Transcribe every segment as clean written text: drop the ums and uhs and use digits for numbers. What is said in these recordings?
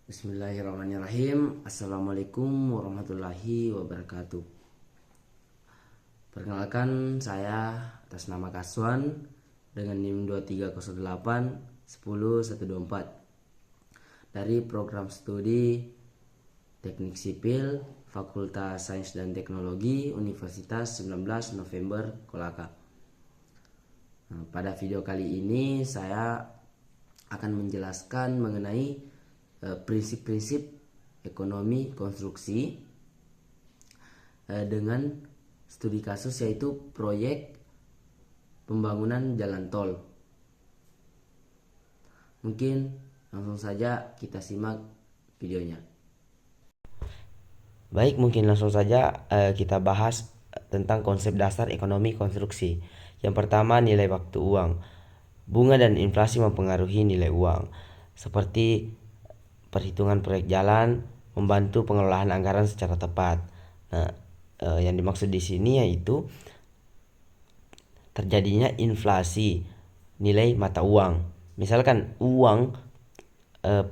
Bismillahirrahmanirrahim. Assalamualaikum warahmatullahi wabarakatuh. Perkenalkan, saya atas nama Kaswan dengan NIM 2308 10124 dari program studi Teknik Sipil Fakultas Sains dan Teknologi Universitas 19 November Kolaka. Pada video kali ini saya akan menjelaskan mengenai prinsip-prinsip ekonomi konstruksi dengan studi kasus, yaitu proyek pembangunan jalan tol. Mungkin langsung saja kita simak videonya. Baik, mungkin langsung saja kita bahas tentang konsep dasar ekonomi konstruksi. Yang pertama, nilai waktu uang. Bunga dan inflasi mempengaruhi nilai uang. Seperti perhitungan proyek jalan membantu pengelolaan anggaran secara tepat. Nah, yang dimaksud di sini yaitu terjadinya inflasi nilai mata uang. Misalkan uang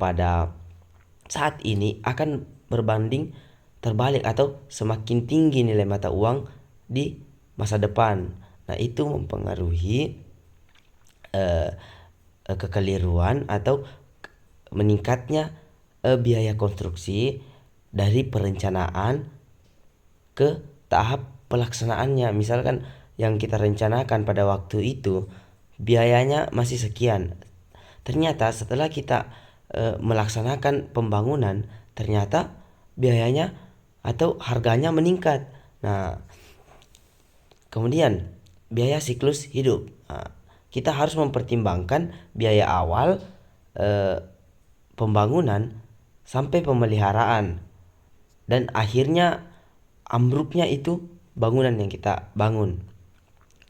pada saat ini akan berbanding terbalik atau semakin tinggi nilai mata uang di masa depan. Nah, itu mempengaruhi kekeliruan atau meningkatnya biaya konstruksi dari perencanaan ke tahap pelaksanaannya. Misalkan yang kita rencanakan pada waktu itu biayanya masih sekian. Ternyata setelah kita melaksanakan pembangunan, ternyata biayanya atau harganya meningkat. Nah, kemudian biaya siklus hidup. Nah, kita harus mempertimbangkan biaya awal pembangunan sampai pemeliharaan dan akhirnya ambruknya itu bangunan yang kita bangun.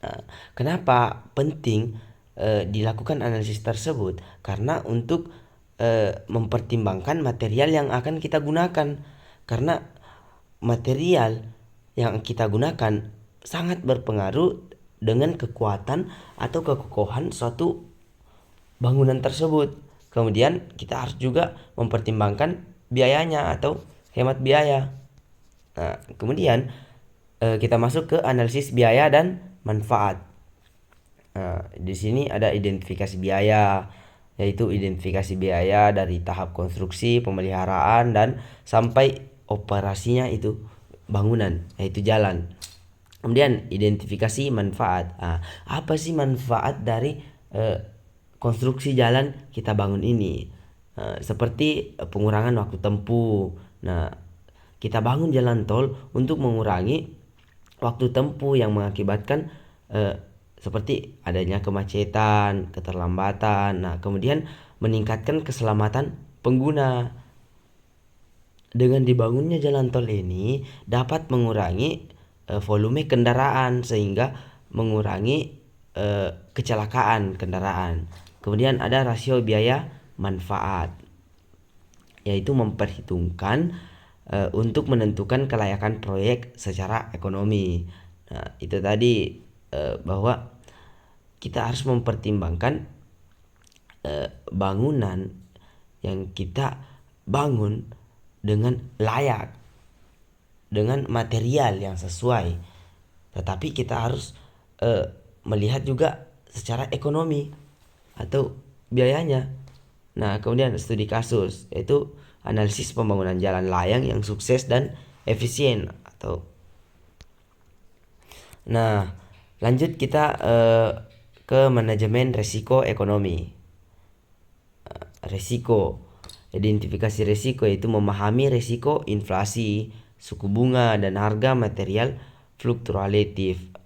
Nah, kenapa penting dilakukan analisis tersebut? Karena untuk mempertimbangkan material yang akan kita gunakan, karena material yang kita gunakan sangat berpengaruh dengan kekuatan atau kekokohan suatu bangunan tersebut. Kemudian kita harus juga mempertimbangkan biayanya atau hemat biaya. Nah, kemudian kita masuk ke analisis biaya dan manfaat. Nah, di sini ada identifikasi biaya, yaitu identifikasi biaya dari tahap konstruksi, pemeliharaan, dan sampai operasinya itu bangunan, yaitu jalan. Kemudian identifikasi manfaat. Nah, apa sih manfaat dari konstruksi jalan kita bangun ini? Seperti pengurangan waktu tempuh. Nah, kita bangun jalan tol untuk mengurangi waktu tempuh yang mengakibatkan seperti adanya kemacetan, keterlambatan. Nah, kemudian meningkatkan keselamatan pengguna. Dengan dibangunnya jalan tol ini dapat mengurangi volume kendaraan sehingga mengurangi kecelakaan kendaraan. Kemudian ada rasio biaya manfaat, yaitu memperhitungkan untuk menentukan kelayakan proyek secara ekonomi. Nah, itu tadi bahwa kita harus mempertimbangkan bangunan yang kita bangun dengan layak, dengan material yang sesuai. Tetapi kita harus melihat juga secara ekonomi atau biayanya. Nah, kemudian studi kasus, yaitu analisis pembangunan jalan layang yang sukses dan efisien atau. Nah, lanjut kita ke manajemen risiko ekonomi. Risiko, identifikasi risiko yaitu memahami risiko inflasi, suku bunga, dan harga material fluktuatif.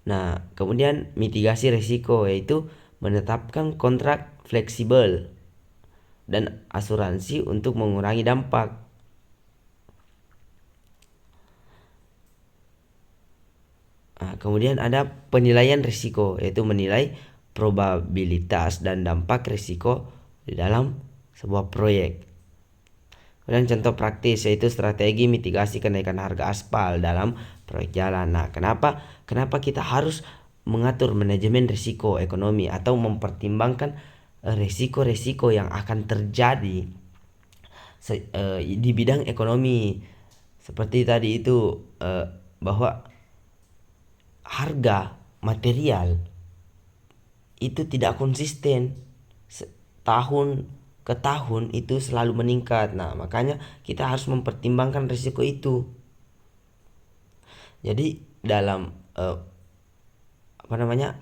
Nah, kemudian mitigasi risiko yaitu menetapkan kontrak fleksibel dan asuransi untuk mengurangi dampak. Nah, kemudian ada penilaian risiko, yaitu menilai probabilitas dan dampak risiko di dalam sebuah proyek. Kemudian contoh praktis yaitu strategi mitigasi kenaikan harga aspal dalam proyek jalan. Nah, kenapa kita harus mengatur manajemen risiko ekonomi atau mempertimbangkan resiko-resiko yang akan terjadi di bidang ekonomi. Seperti tadi itu bahwa harga material itu tidak konsisten, tahun ke tahun itu selalu meningkat. Nah, makanya kita harus mempertimbangkan risiko itu. Jadi dalam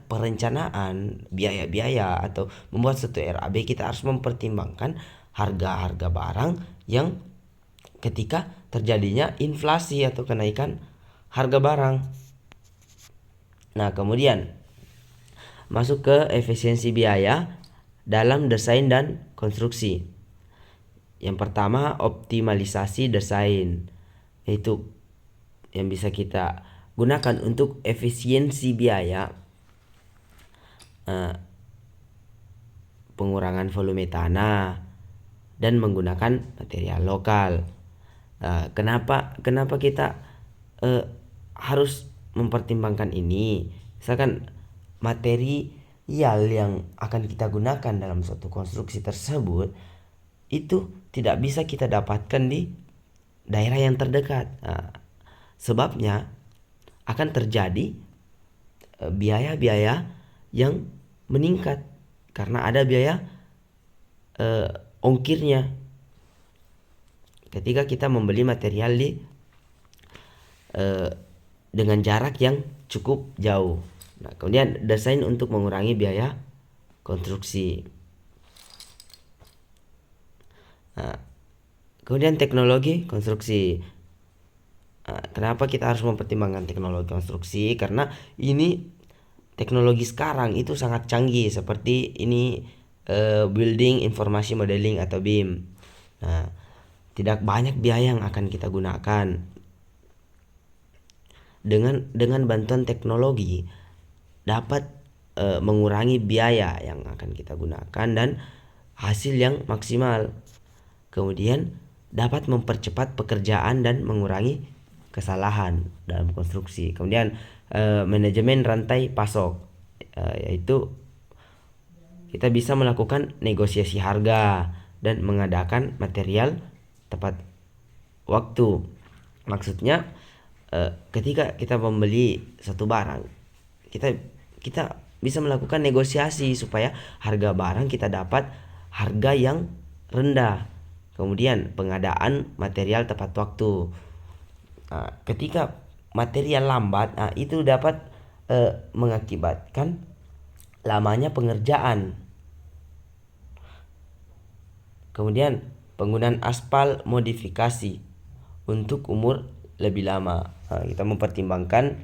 perencanaan biaya-biaya atau membuat suatu RAB, kita harus mempertimbangkan harga-harga barang yang ketika terjadinya inflasi atau kenaikan harga barang. Nah, kemudian masuk ke efisiensi biaya dalam desain dan konstruksi. Yang pertama, optimalisasi desain, yaitu yang bisa kita gunakan untuk efisiensi biaya, pengurangan volume tanah dan menggunakan material lokal. Kenapa kita harus mempertimbangkan ini? Misalkan material yang akan kita gunakan dalam suatu konstruksi tersebut itu tidak bisa kita dapatkan di daerah yang terdekat. Sebabnya akan terjadi biaya-biaya yang meningkat karena ada biaya ongkirnya ketika kita membeli material dengan jarak yang cukup jauh. Nah, kemudian desain untuk mengurangi biaya konstruksi. Nah, kemudian teknologi konstruksi. Kenapa kita harus mempertimbangkan teknologi konstruksi? Karena ini teknologi sekarang itu sangat canggih, seperti ini Building Information Modeling atau BIM. Nah, tidak banyak biaya yang akan kita gunakan. Dengan bantuan teknologi dapat mengurangi biaya yang akan kita gunakan dan hasil yang maksimal. Kemudian dapat mempercepat pekerjaan dan mengurangi kesalahan dalam konstruksi. Kemudian manajemen rantai pasok, yaitu kita bisa melakukan negosiasi harga dan mengadakan material tepat waktu. Maksudnya ketika kita membeli satu barang, kita bisa melakukan negosiasi supaya harga barang kita dapat harga yang rendah. Kemudian pengadaan material tepat waktu. Ketika material lambat, itu dapat mengakibatkan lamanya pengerjaan. Kemudian penggunaan aspal modifikasi untuk umur lebih lama. Kita mempertimbangkan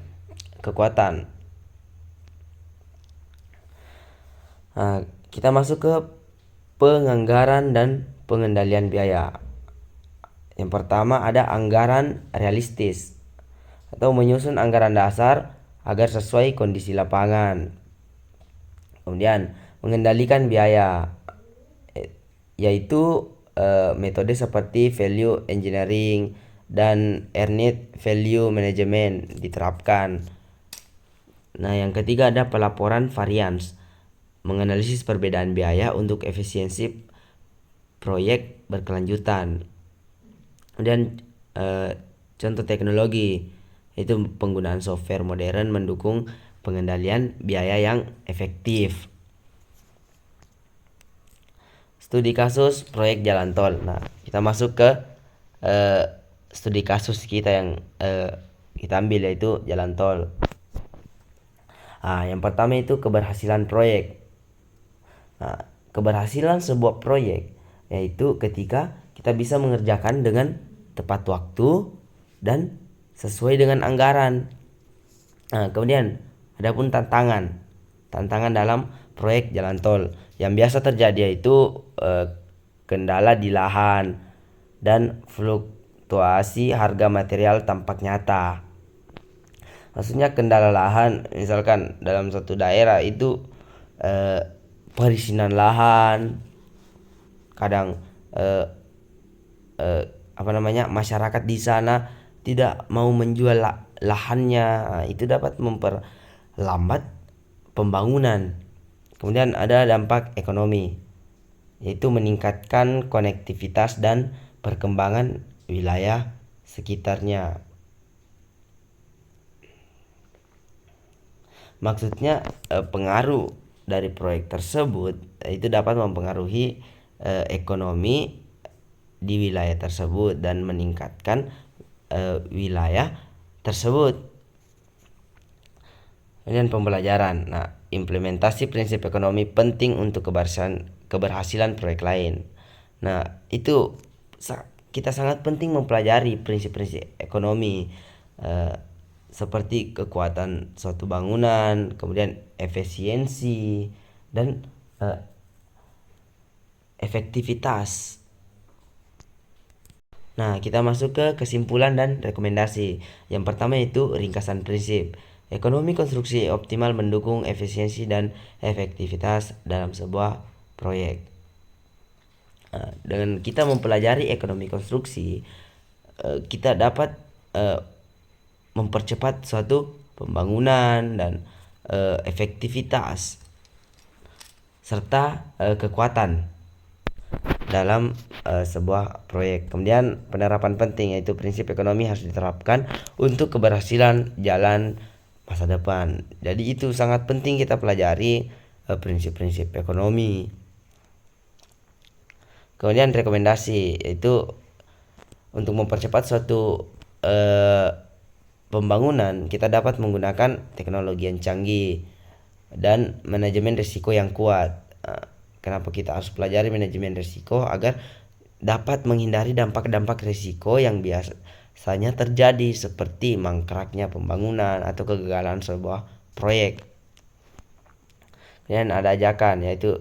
kekuatan. Kita masuk ke penganggaran dan pengendalian biaya. Yang pertama ada anggaran realistis atau menyusun anggaran dasar agar sesuai kondisi lapangan. Kemudian mengendalikan biaya, yaitu metode seperti value engineering dan earned value management diterapkan. Nah, yang ketiga ada pelaporan varians, menganalisis perbedaan biaya untuk efisiensi proyek berkelanjutan. Kemudian contoh teknologi, yaitu penggunaan software modern mendukung pengendalian biaya yang efektif. Studi kasus proyek jalan tol. Nah, kita masuk ke studi kasus kita yang kita ambil, yaitu jalan tol. Yang pertama itu keberhasilan proyek. Nah, keberhasilan sebuah proyek yaitu ketika kita bisa mengerjakan dengan tepat waktu dan sesuai dengan anggaran. Kemudian adapun tantangan dalam proyek jalan tol yang biasa terjadi yaitu kendala di lahan dan fluktuasi harga material tampak nyata. Maksudnya kendala lahan, misalkan dalam satu daerah itu perizinan lahan, kadang masyarakat di sana tidak mau menjual lahannya. Itu dapat memperlambat pembangunan. Kemudian ada dampak ekonomi. yaitu meningkatkan konektivitas dan perkembangan wilayah sekitarnya. Maksudnya pengaruh dari proyek tersebut itu dapat mempengaruhi ekonomi di wilayah tersebut dan meningkatkan wilayah tersebut. Kemudian pembelajaran. Nah, implementasi prinsip ekonomi penting untuk keberhasilan proyek lain. Nah, itu kita sangat penting mempelajari prinsip-prinsip ekonomi seperti kekuatan suatu bangunan, kemudian efisiensi dan efektivitas. Nah, kita masuk ke kesimpulan dan rekomendasi. Yang pertama itu ringkasan prinsip. Ekonomi konstruksi optimal mendukung efisiensi dan efektivitas dalam sebuah proyek. Dengan kita mempelajari ekonomi konstruksi, kita dapat mempercepat suatu pembangunan dan efektivitas serta kekuatan dalam sebuah proyek. Kemudian penerapan penting, yaitu prinsip ekonomi harus diterapkan untuk keberhasilan jalan masa depan. Jadi itu sangat penting kita pelajari prinsip-prinsip ekonomi. Kemudian rekomendasi, yaitu untuk mempercepat suatu pembangunan kita dapat menggunakan teknologi yang canggih dan manajemen risiko yang kuat. Kenapa kita harus pelajari manajemen risiko? Agar dapat menghindari dampak-dampak risiko yang biasanya terjadi seperti mangkraknya pembangunan atau kegagalan sebuah proyek. Kemudian ada ajakan, yaitu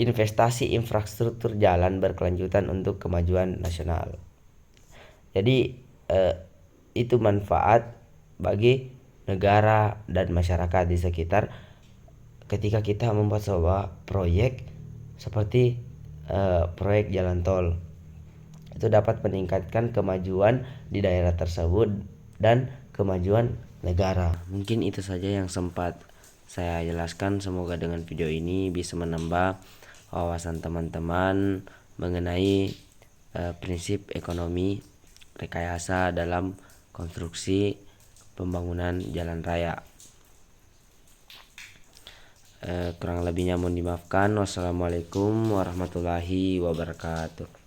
investasi infrastruktur jalan berkelanjutan untuk kemajuan nasional. Jadi itu manfaat bagi negara dan masyarakat di sekitar ketika kita membuat sebuah proyek seperti proyek jalan tol. Itu dapat meningkatkan kemajuan di daerah tersebut dan kemajuan negara. Mungkin itu saja yang sempat saya jelaskan. Semoga dengan video ini bisa menambah wawasan teman-teman mengenai prinsip ekonomi rekayasa dalam konstruksi pembangunan jalan raya. Kurang lebihnya mohon dimaafkan. Wassalamualaikum warahmatullahi wabarakatuh.